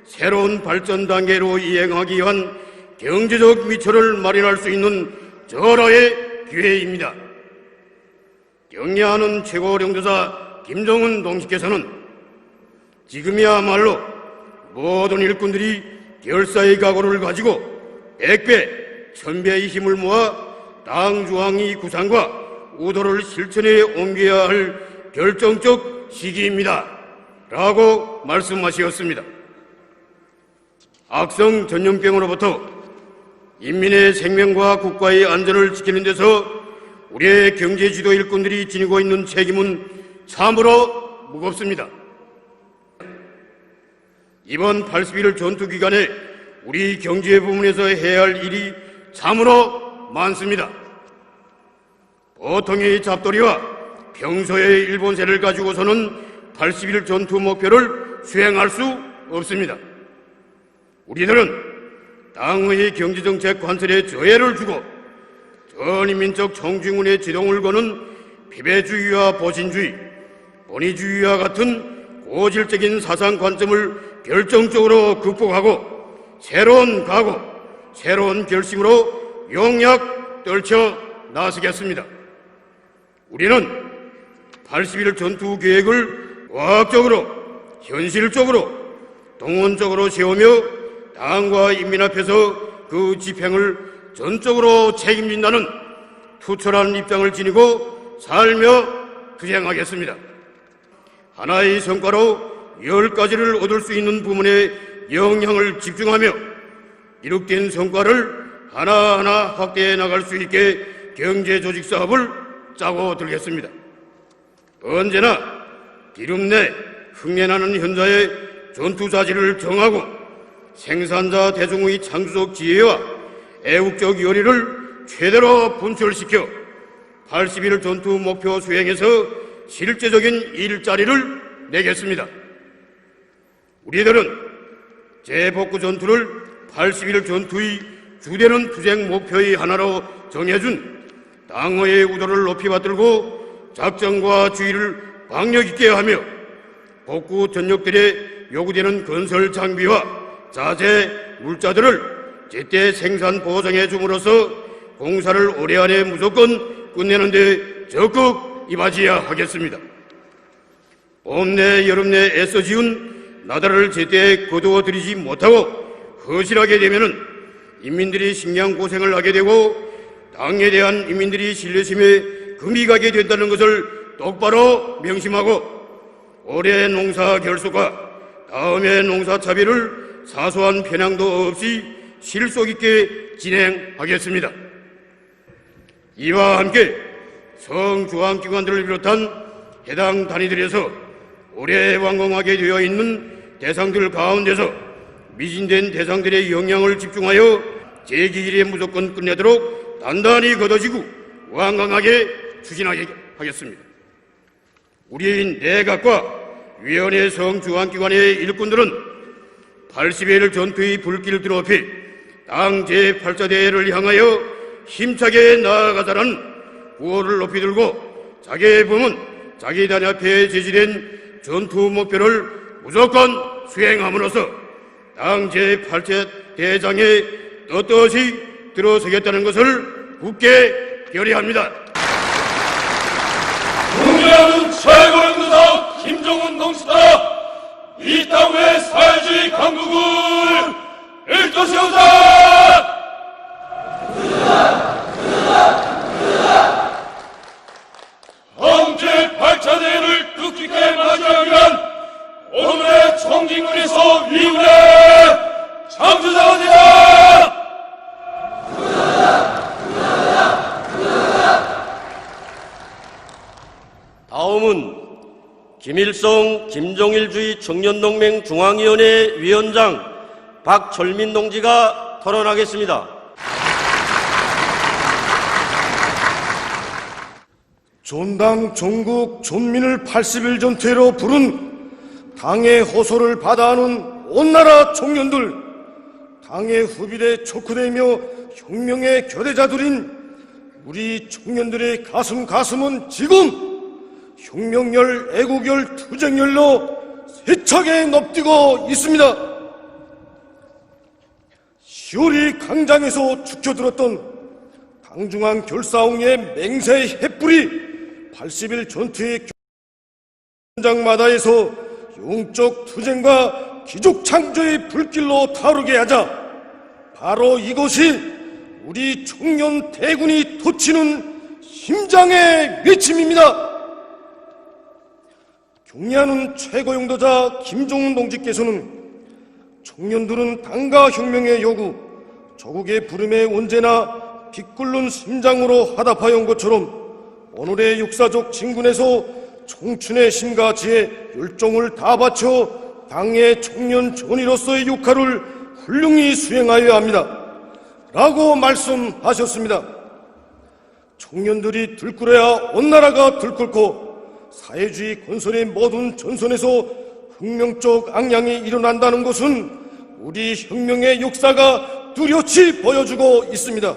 새로운 발전 단계로 이행하기 위한 경제적 미처를 마련할 수 있는 절호의 기회입니다. 격려하는 최고령도자 김정은 동지께서는 지금이야말로 모든 일꾼들이 결사의 각오를 가지고 100배, 1000배의 힘을 모아 당 중앙위 구상과 우도를 실천에 옮겨야 할 결정적 시기입니다. 라고 말씀하셨습니다. 악성 전염병으로부터 인민의 생명과 국가의 안전을 지키는 데서 우리의 경제 지도 일꾼들이 지니고 있는 책임은 참으로 무겁습니다. 이번 81일 전투 기간에 우리 경제 부문에서 해야 할 일이 참으로 많습니다. 보통의 잡돌이와 평소의 일본세를 가지고서는 81일 전투 목표를 수행할 수 없습니다. 우리들은 당의 경제정책 관설에 저해를 주고 전인민족 청중군의 지동을 거는 피배주의와 보신주의, 본위주의와 같은 고질적인 사상 관점을 결정적으로 극복하고 새로운 각오, 새로운 결심으로 용약 떨쳐 나서겠습니다. 우리는 81일 전투 계획을 과학적으로, 현실적으로, 동원적으로 세우며 당과 인민 앞에서 그 집행을 전적으로 책임진다는 투철한 입장을 지니고 살며 투쟁하겠습니다. 하나의 성과로 10가지를 얻을 수 있는 부문에 영향을 집중하며 이룩된 성과를 하나하나 확대해 나갈 수 있게 경제조직 사업을 짜고 들겠습니다. 언제나 기름내 흉내나는 현자의 전투자질을 정하고 생산자 대중의 창조적 지혜와 애국적 열의를 최대로 분출시켜 81일 전투 목표 수행에서 실제적인 일자리를 내겠습니다. 우리들은 재복구 전투를 81일 전투의 주되는 투쟁 목표의 하나로 정해준 당의 우도를 높이 받들고 작전과 주의를 강력 있게 하며 복구 전역들에 요구되는 건설 장비와 자재, 물자들을 제때 생산 보장해 줌으로써 공사를 올해 안에 무조건 끝내는 데 적극 임하지야 하겠습니다. 봄 내 여름 내 애써 지은 나라를 제때 거두어 들이지 못하고 허실하게 되면은 인민들이 식량 고생을 하게 되고 당에 대한 인민들이 신뢰심에 금이 가게 된다는 것을 똑바로 명심하고 올해 농사 결속과 다음의 농사 차별을 사소한 편향도 없이 실속 있게 진행하겠습니다. 이와 함께 성중앙기관들을 비롯한 해당 단위들에서 올해 완공하게 되어 있는 대상들 가운데서 미진된 대상들의 영향을 집중하여 제2일에 무조건 끝내도록 단단히 걷어지고 완강하게 추진하겠습니다. 우리 내각과 위원회 성중앙기관의 일꾼들은 80일 전투의 불길을 드높이 당 제8자대를 향하여 힘차게 나아가자는 구호를 높이 들고 자기 부문, 자기 단 앞에 제시된 전투 목표를 무조건 수행함으로써 당 제8자대장에 떳떳이 들어서겠다는 것을 굳게 결의합니다. 국민은 최고령도사 김정은 동지다. 이 땅의 사회주의 강국을 일떠세우자. 황제 8차대를 뜻깊게 맞이하기 위한 오늘의 청진군에서 위훈의 창조자가 되자. 다음은 김일성 김정일주의 청년동맹 중앙위원회 위원장 박철민 동지가 토론하겠습니다. 존당 전국 존민을 80일 전투회로 부른 당의 호소를 받아하는 온 나라 청년들, 당의 후비대 촉구되며 혁명의 교대자들인 우리 청년들의 가슴은 지금 혁명열, 애국열, 투쟁열로 세차게 넘뛰고 있습니다. 10월이 강장에서 죽혀들었던 당중앙 결사홍의 맹세의 횃불이 80일 전투의 현장마다에서 영적 투쟁과 기족 창조의 불길로 타오르게 하자. 바로 이것이 우리 청년 대군이 돋치는 심장의 외침입니다. 경례하는 최고용도자 김정은 동지께서는 청년들은 당과 혁명의 요구, 조국의 부름에 언제나 빛 끓는 심장으로 화답하여 온 것처럼 오늘의 역사적 진군에서 청춘의 심과 지혜, 열정을 다 바쳐 당의 청년 전의로서의 역할을 훌륭히 수행하여야 합니다. 라고 말씀하셨습니다. 청년들이 들끓어야 온 나라가 들끓고 사회주의 건설의 모든 전선에서 혁명적 앙양이 일어난다는 것은 우리 혁명의 역사가 뚜렷이 보여주고 있습니다.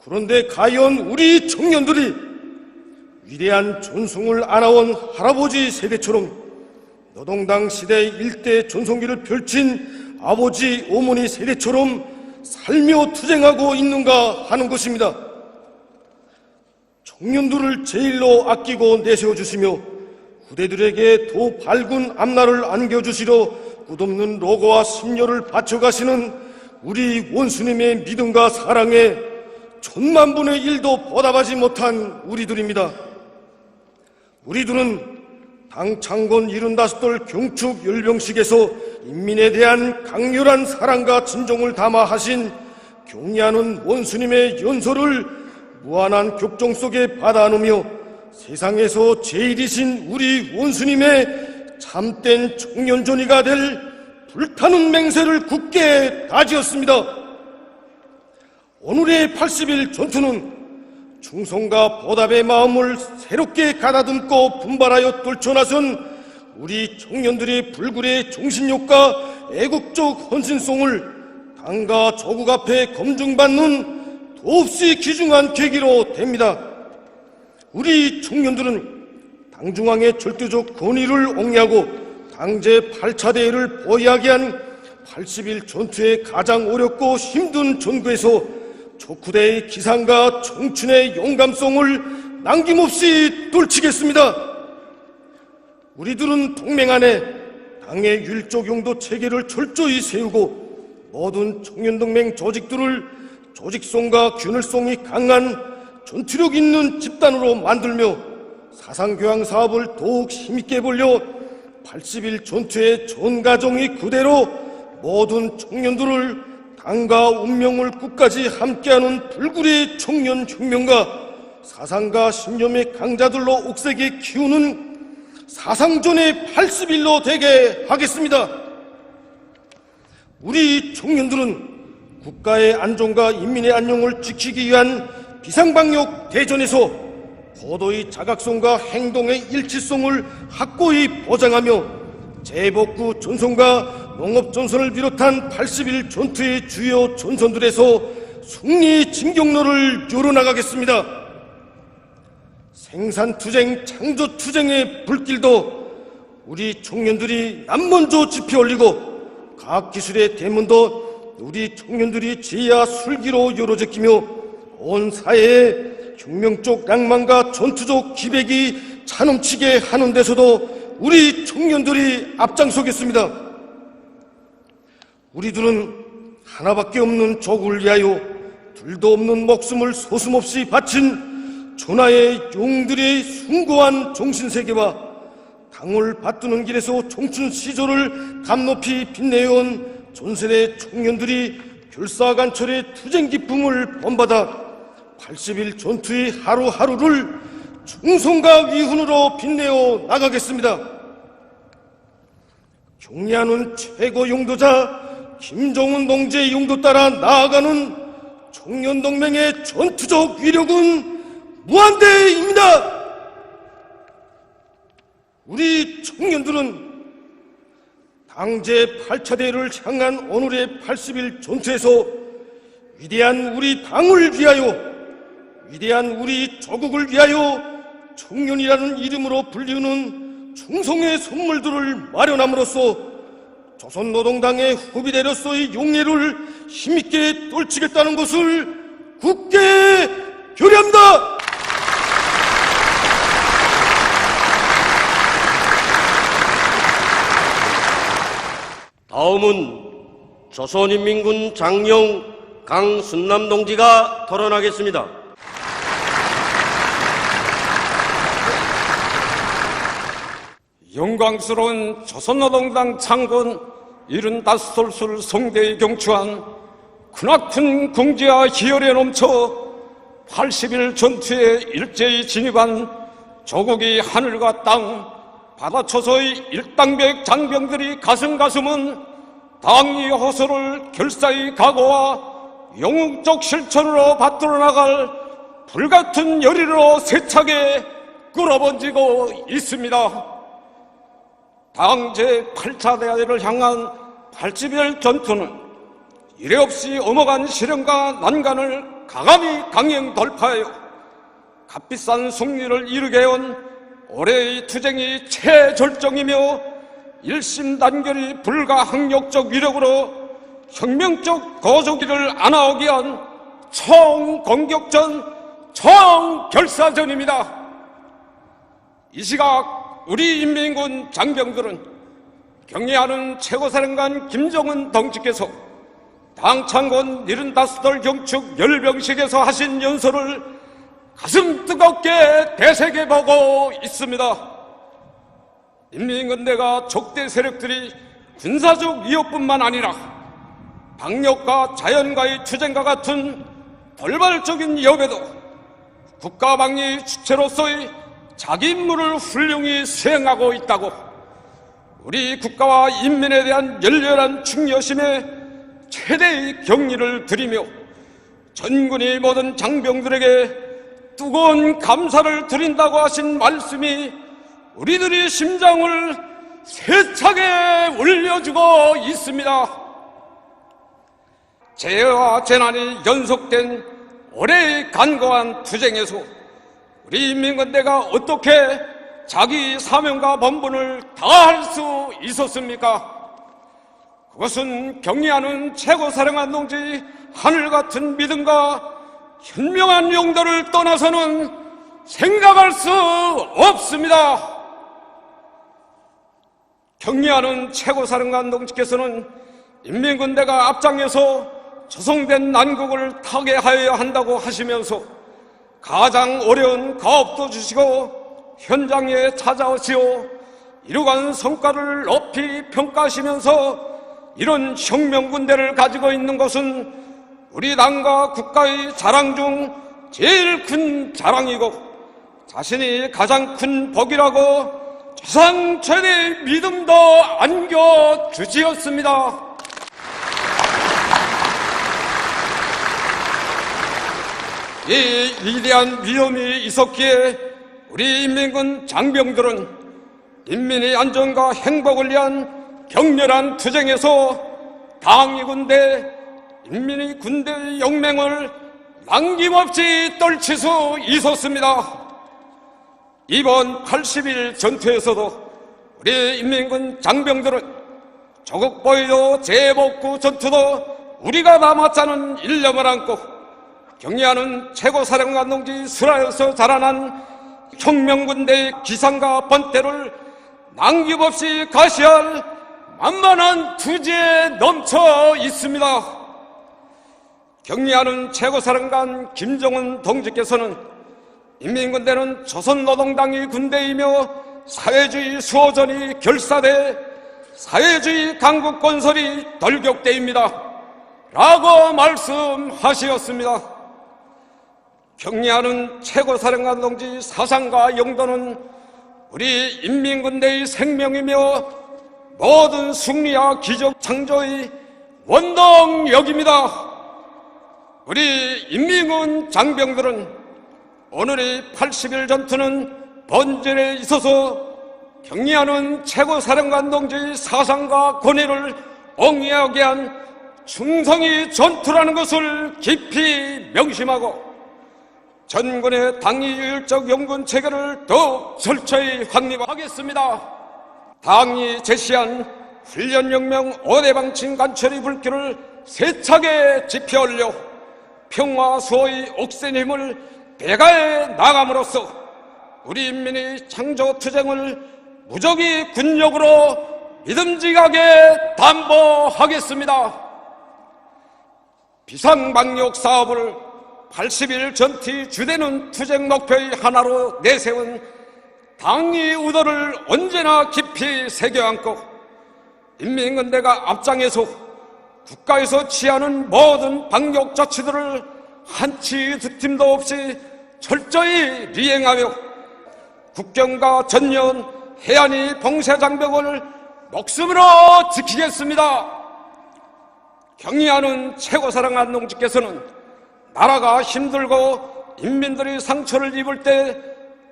그런데 과연 우리 청년들이 위대한 전승을 안아온 할아버지 세대처럼 노동당 시대의 일대 전성기를 펼친 아버지, 어머니 세대처럼 살며 투쟁하고 있는가 하는 것입니다. 청년들을 제일로 아끼고 내세워주시며 후대들에게 더 밝은 앞날을 안겨주시려 끝없는 노고와 심려를 바쳐가시는 우리 원수님의 믿음과 사랑에 천만분의 1도 보답하지 못한 우리들입니다. 우리들은 당 창건 75돌 경축 열병식에서 인민에 대한 강렬한 사랑과 진정을 담아 하신 경례하는 원수님의 연설을 무한한 격정 속에 받아 안으며 세상에서 제일이신 우리 원수님의 참된 청년전의가 될 불타는 맹세를 굳게 다지었습니다. 오늘의 80일 전투는 충성과 보답의 마음을 새롭게 가다듬고 분발하여 떨쳐나선 우리 청년들의 불굴의 정신력과 애국적 헌신성을 당과 조국 앞에 검증받는 더없이 귀중한 계기로 됩니다. 우리 청년들은 당중앙의 절대적 권위를 옹리하고 당제 8차 대회를 보이하게 한 80일 전투의 가장 어렵고 힘든 전구에서 족후대의 기상과 청춘의 용감성을 남김없이 떨치겠습니다. 우리들은 동맹 안에 당의 율적 용도 체계를 철저히 세우고 모든 청년동맹 조직들을 조직성과 균열성이 강한 전투력 있는 집단으로 만들며 사상교양 사업을 더욱 힘있게 벌려 80일 전투의 전가정이 그대로 모든 청년들을 당과 운명을 끝까지 함께하는 불굴의 청년혁명가 사상과 신념의 강자들로 옥색에 키우는 사상전의 80일로 되게 하겠습니다. 우리 청년들은 국가의 안정과 인민의 안녕을 지키기 위한 비상방역 대전에서 고도의 자각성과 행동의 일치성을 확고히 보장하며 재복구 전선과 농업전선을 비롯한 80일 전투의 주요 전선들에서 승리 진격로를 열어나가겠습니다. 생산투쟁, 창조투쟁의 불길도 우리 청년들이 남먼저 지펴 올리고 과학기술의 대문도 우리 청년들이 지혜와 술기로 열어제끼며 온 사회에 혁명적 낭만과 전투적 기백이 차넘치게 하는 데서도 우리 청년들이 앞장서겠습니다. 우리들은 하나밖에 없는 조국을 위하여 둘도 없는 목숨을 서슴없이 바친 전하의 용들의 숭고한 정신세계와 당을 받드는 길에서 청춘 시절을 감높이 빛내어온 전세대 청년들이 결사간철의 투쟁 기쁨을 본받아 80일 전투의 하루하루를 충성과 위훈으로 빛내어 나가겠습니다. 경례하는 최고 용도자 김정은 동지의 용도 따라 나아가는 청년동맹의 전투적 위력은 무한대입니다. 우리 청년들은 당제 8차 대회를 향한 오늘의 80일 전투에서 위대한 우리 당을 위하여, 위대한 우리 조국을 위하여 청년이라는 이름으로 불리우는 충성의 선물들을 마련함으로써 조선노동당의 후비대로서의 용례를 힘있게 떨치겠다는 것을 굳게 결의합니다. 다음은 조선인민군 장령 강순남 동지가 토론하겠습니다. 영광스러운 조선노동당 창건 75돌술 성대에 경추한 크나큰 궁지와 희열에 넘쳐 80일 전투에 일제히 진입한 조국의 하늘과 땅, 바다초소의 일당백 장병들이 가슴은 당의 호소를 결사의 각오와 영웅적 실천으로 받들어 나갈 불같은 열의로 세차게 끌어번지고 있습니다. 당 제8차 대회를 향한 80일 전투는 이래없이 엄혹한 시련과 난간을 과감히 강행 돌파하여 값비싼 승리를 이루게 해온 올해의 투쟁이 최절정이며 일심단결이 불가항력적 위력으로 혁명적 거조기를 안아오기 위한 총공격전, 총결사전입니다. 이 시각 우리 인민군 장병들은 경애하는 최고사령관 김정은 동지께서 당창건 75돌 경축 열병식에서 하신 연설을 가슴 뜨겁게 되새겨보고 있습니다. 인민군대가 적대 세력들이 군사적 위협뿐만 아니라 방역과 자연과의 투쟁과 같은 돌발적인 위협에도 국가방위 주체로서의 자기 임무를 훌륭히 수행하고 있다고 우리 국가와 인민에 대한 열렬한 충여심에 최대의 경의를 드리며 전군의 모든 장병들에게 뜨거운 감사를 드린다고 하신 말씀이 우리들의 심장을 세차게 울려주고 있습니다. 재해와 재난이 연속된 올해의 간거한 투쟁에서 우리 인민군대가 어떻게 자기 사명과 본분을 다할 수 있었습니까? 그것은 경의하는 최고사령관 동지 하늘같은 믿음과 현명한 용도를 떠나서는 생각할 수 없습니다. 경의하는 최고사령관 동지께서는 인민군대가 앞장에서 조성된 난국을 타개하여야 한다고 하시면서 가장 어려운 가업도 주시고 현장에 찾아오시어 이루간 성과를 높이 평가하시면서 이런 혁명군대를 가지고 있는 것은 우리 당과 국가의 자랑 중 제일 큰 자랑이고 자신이 가장 큰 복이라고 조상 최대의 믿음도 안겨주시었습니다. 이 위대한 위험이 있었기에 우리 인민군 장병들은 인민의 안전과 행복을 위한 격렬한 투쟁에서 당의 군대, 인민의 군대의 용맹을 남김없이 떨칠 수 있었습니다. 이번 80일 전투에서도 우리 인민군 장병들은 조국보위도 재복구 전투도 우리가 남았자는 일념을 안고 경의하는 최고사령관 동지 슬하여서 자라난 혁명군대의 기상과 번태를 남김없이 가시할 만만한 투지에 넘쳐 있습니다. 경의하는 최고사령관 김정은 동지께서는 인민군대는 조선노동당의 군대이며 사회주의 수호전이 결사돼 사회주의 강국 건설이 돌격대입니다. 라고 말씀하셨습니다. 경의하는 최고사령관 동지 사상과 용도는 우리 인민군대의 생명이며 모든 승리와 기적 창조의 원동력입니다. 우리 인민군 장병들은 오늘의 80일 전투는 본전에 있어서 경의하는 최고사령관 동지의 사상과 권위를 옹이하게 한 충성의 전투라는 것을 깊이 명심하고 전군의 당위율적 용군 체계를 더욱 철저히 확립하겠습니다. 당이 제시한 훈련혁명 5대 방침 관철의 불길을 세차게 지펴올려 평화 수호의 옥센 힘을 대가해 나감으로써 우리 인민의 창조투쟁을 무적의 군력으로 믿음직하게 담보하겠습니다. 비상방역 사업을 80일 전투의 주되는 투쟁 목표의 하나로 내세운 당의 의도를 언제나 깊이 새겨안고 인민군대가 앞장에서 국가에서 취하는 모든 방역 조치들을 한치 두팀도 없이 철저히 리행하며 국경과 전면, 해안이 봉쇄 장벽을 목숨으로 지키겠습니다. 경의하는 최고사랑 안동지께서는 나라가 힘들고 인민들이 상처를 입을 때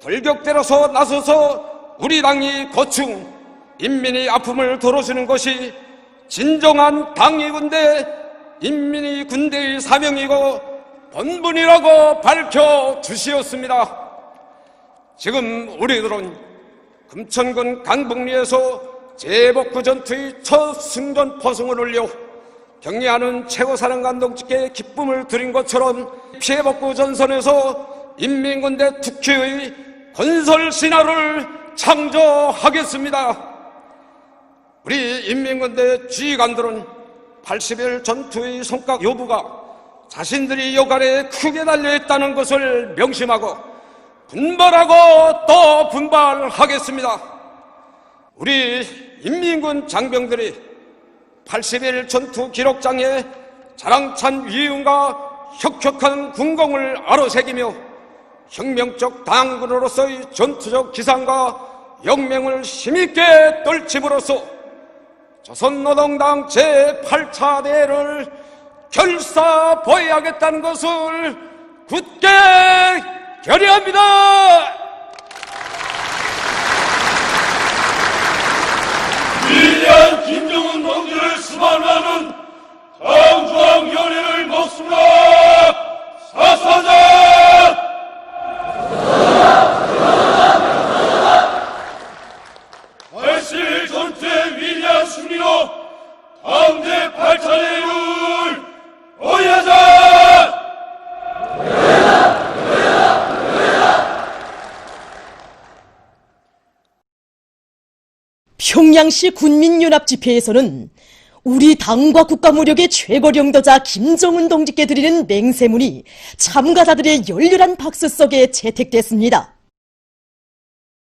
돌격대로서 나서서 우리 당이 고충, 인민의 아픔을 덜어주는 것이 진정한 당의 군대, 인민의 군대의 사명이고 본분이라고 밝혀주시었습니다. 지금 우리들은 금천군 강북리에서 재복구 전투의 첫 승전 포성을 올려 경의하는 최고사령관 안동지께 기쁨을 드린 것처럼 피해복구 전선에서 인민군대 특유의 건설 신화를 창조하겠습니다. 우리 인민군대 지휘관들은 80일 전투의 성과 여부가 자신들이 여간에 크게 달려있다는 것을 명심하고 분발하고 또 분발하겠습니다. 우리 인민군 장병들이 80일 전투 기록장에 자랑찬 위용과 혁혁한 군功을 아로새기며 혁명적 당군으로서의 전투적 기상과 영맹을 힘있게 떨침으로써 조선노동당 제8차 대회를 결사보여야겠다는 것을 굳게 결의합니다. 위대한 김정은 동지를 스만하는 당중앙위원회를 먹습니다. 사사장! 전투의 위대한 승리로 당대 8차 대회를 보여하자! 평양시 군민연합집회에서는 우리 당과 국가무력의 최고령도자 김정은 동지께 드리는 맹세문이 참가자들의 열렬한 박수 속에 채택됐습니다.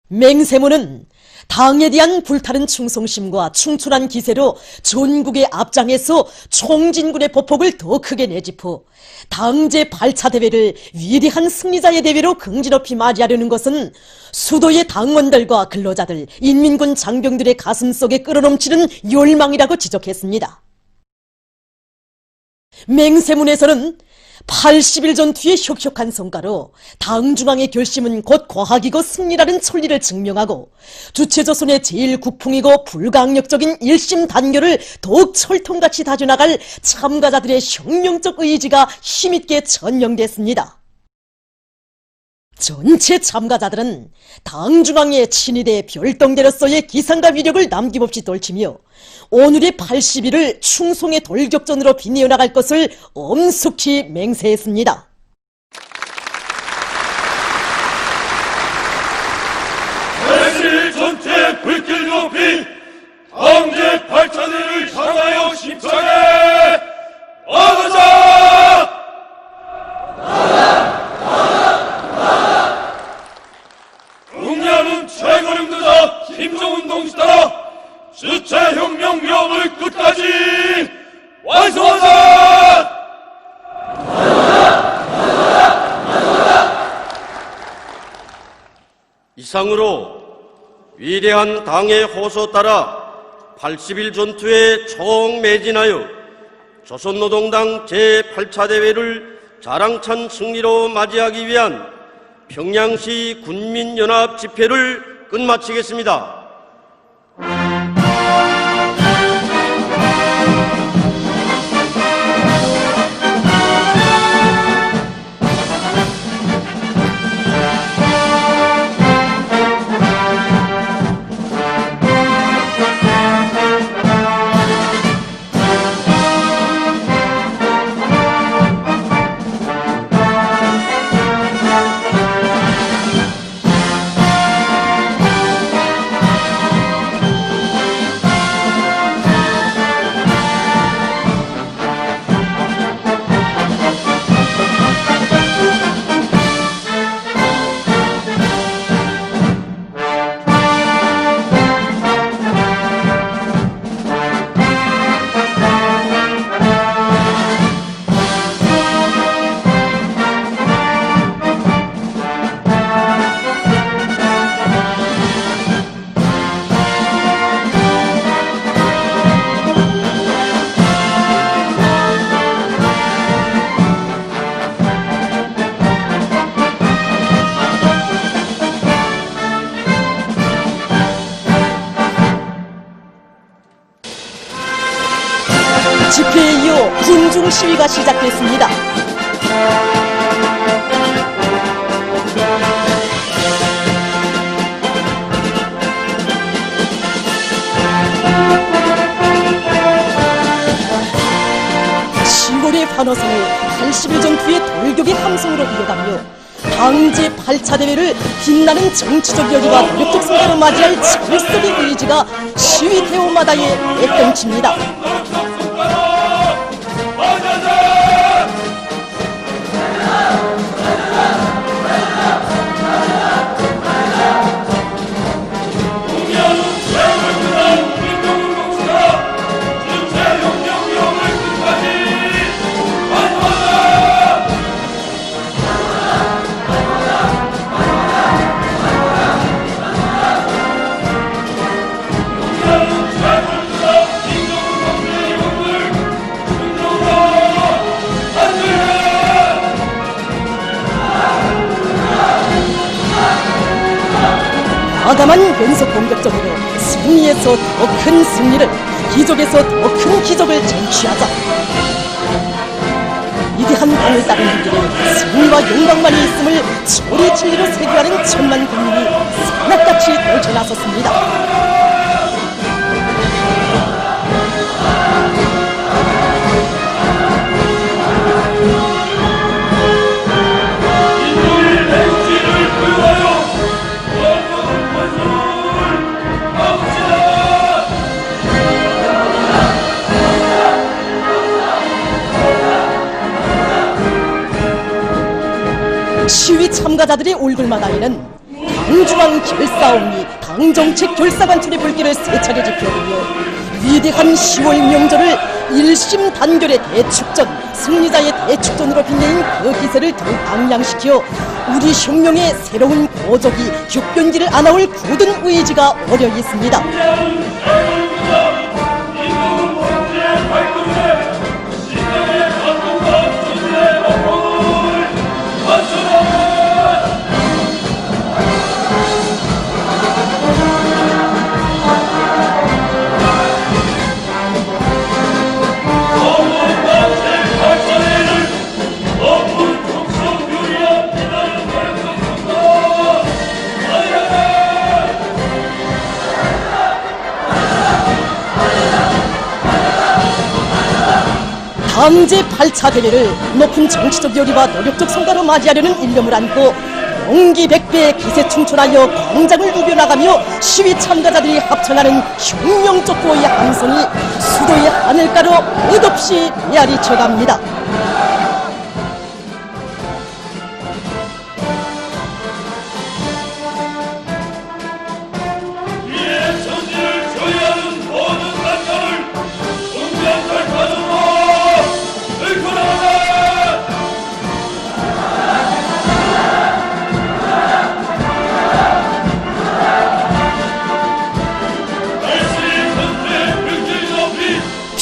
맹세문은 당에 대한 불타는 충성심과 충출한 기세로 전국의 앞장에서 총진군의 보폭을 더 크게 내짚어 당 제8차 대회를 위대한 승리자의 대회로 긍지 높이 맞이하려는 것은 수도의 당원들과 근로자들, 인민군 장병들의 가슴 속에 끌어넘치는 열망이라고 지적했습니다. 맹세문에서는 80일 전투의 혁혁한 성과로 당 중앙의 결심은 곧 과학이고 승리라는 천리를 증명하고 주체조선의 제1국풍이고 불강력적인 일심 단결을 더욱 철통같이 다져나갈 참가자들의 혁명적 의지가 힘있게 전령됐습니다. 전체 참가자들은 당 중앙의 친위대 별동대로서의 기상과 위력을 남김없이 떨치며 오늘의 80일을 충성의 돌격전으로 빛내어 나갈 것을 엄숙히 맹세했습니다. 80일 전투의 불길 높이 당제 8차 대회를 향하여 힘차게 나가자! 응야는 최고령도자 김정은 동지 따라 주체혁명 위협을 끝까지 완수하자! 이상으로 위대한 당의 호소 따라 80일 전투에 총매진하여 조선노동당 제8차 대회를 자랑찬 승리로 맞이하기 위한 평양시 군민연합 집회를 끝마치겠습니다. 군중 시위가 시작됐습니다. 시골의 환호성을 80일 전투의 돌격의 함성으로 이어가며 당 제8차 대회를 빛나는 정치적 열의와 노력적 성과로 맞이할 철석의 의지가 시위 대오마다에 내던칩니다. 과감한 연속 공격적으로 승리에서 더 큰 승리를, 기적에서 더 큰 기적을 쟁취하자. 위대한 당을 따르는 길에 승리와 영광만이 있음을 소리 진리로 세계하는 천만 국민이 산악같이 떨쳐 나섰습니다. 시위 참가자들의 얼굴마다에는 당중앙 결사오니 당정책 결사관철의 불길을 세차게 지펴오며 위대한 10월 명절을 일심단결의 대축전, 승리자의 대축전으로 빛내는 그 기세를 더욱 앙양시켜 우리 혁명의 새로운 고적이 격변기를 안아올 굳은 의지가 어려 있습니다. 당 제8차 대회를 높은 정치적 열의와 노력적 성과로 맞이하려는 일념을 안고 용기백배에 기세 충천하여 광장을 누벼나가며 시위 참가자들이 합창하는 혁명적 구호의 함성이 수도의 하늘가로 끝없이 메아리쳐갑니다.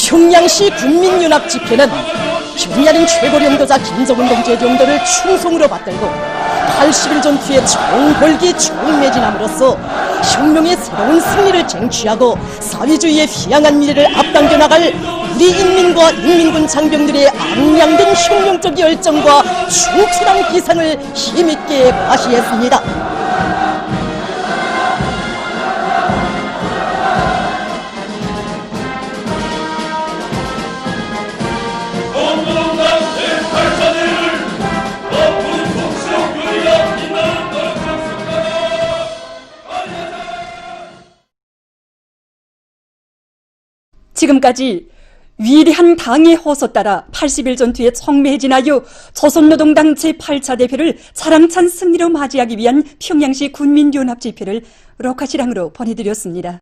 평양시 국민연합 집회는 경의하는 최고 영도자 김정은 동지의 영도를 충성으로 받들고 80일 전투의 총벌기 총매진함으로써 혁명의 새로운 승리를 쟁취하고 사회주의의 희망한 미래를 앞당겨 나갈 우리 인민과 인민군 장병들의 앙양된 혁명적 열정과 충실한 기상을 힘있게 과시했습니다. 지금까지 위대한 당의 호소 따라 80일 전투에 청매진하여 조선노동당 제8차 대회를 자랑찬 승리로 맞이하기 위한 평양시 군민연합 집회를 록화시랑으로 보내드렸습니다.